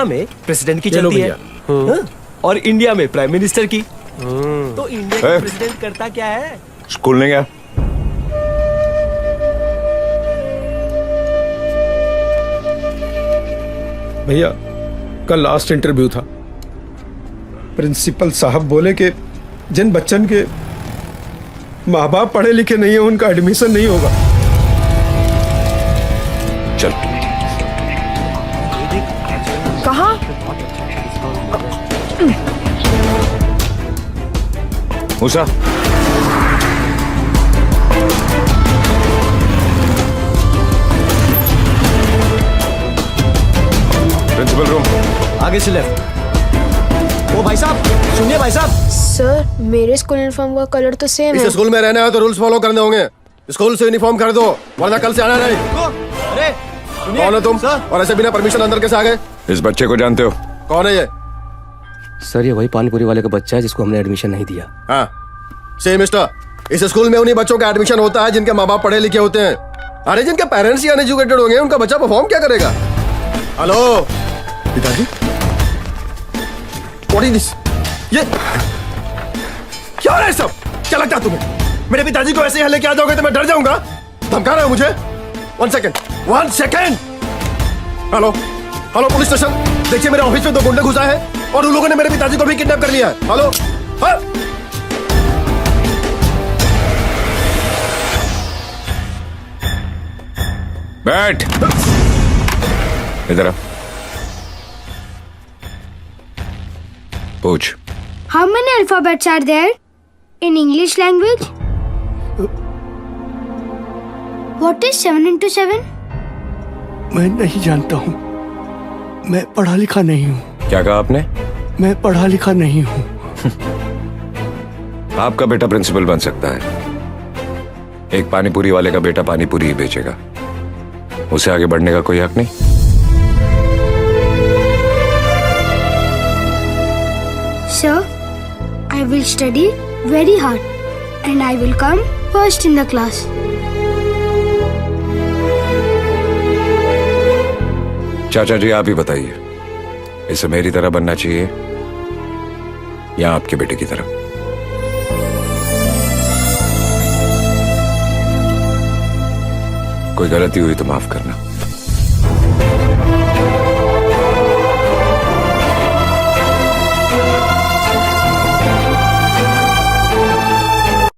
में प्रेसिडेंट की चलो चलती है भैया। हाँ? और इंडिया में प्राइम मिनिस्टर की। तो इंडिया का प्रेसिडेंट करता क्या है? स्कूल नहीं गया? भैया कल लास्ट इंटरव्यू था। प्रिंसिपल साहब बोले कि जिन बच्चन के माँ बाप पढ़े लिखे नहीं है उनका एडमिशन नहीं होगा। चल कहाँ? मूसा, प्रिंसिपल रूम। आगे से लेफ्ट। ओ भाई साहब सुनिए भाई साहब। सर मेरे स्कूल यूनिफॉर्म का कलर तो सेम है। इस स्कूल में रहना है तो रूल्स फॉलो करने होंगे। स्कूल से यूनिफॉर्म कर दो वरना कल से आना नहीं। अरे सुनिए। कौन है तुम सर। और ऐसे बिना परमिशन अंदर कैसे आ गए? इस बच्चे को जानते हो? कौन है ये? सर ये वही पानीपुरी वाले का बच्चा है जिसको हमने एडमिशन नहीं दिया। हाँ से मिस्टर, इस स्कूल में उन्हीं बच्चों का एडमिशन होता है जिनके माँ बाप पढ़े लिखे होते हैं। अरे जिनके पेरेंट्स ही अनएजुकेटेड होंगे उनका बच्चा परफॉर्म क्या करेगा? हेलो पिताजी, व्हाट इज दिस? ये क्या है सब? क्या लगता है तुम्हें मेरे पिताजी को ऐसे यहाँ लेके आ जाओगे तो मैं डर जाऊंगा? धमका रहे हो मुझे? One second. Hello hello police station, देखिए मेरे ऑफिस में 2 गुंडे घुसा है और उन लोगों ने मेरे पिताजी को भी किडनैप कर लिया है। हेलो हाँ? बैठ इधर आ। पूछ। How many alphabets are there in English language? What is 7 into 7? मैं नहीं जानता हूँ। मैं पढ़ा लिखा नहीं हूँ। क्या कहा आपने? मैं पढ़ा लिखा नहीं हूँ। आपका बेटा प्रिंसिपल बन सकता है। एक पानीपुरी वाले का बेटा पानीपुरी ही बेचेगा, उसे आगे बढ़ने का कोई हक नहीं। Sir, I will study very hard and I will come first in the class. चाचा जी आप ही बताइए, इसे मेरी तरह बनना चाहिए या आपके बेटे की तरह? कोई गलती हुई तो माफ करना।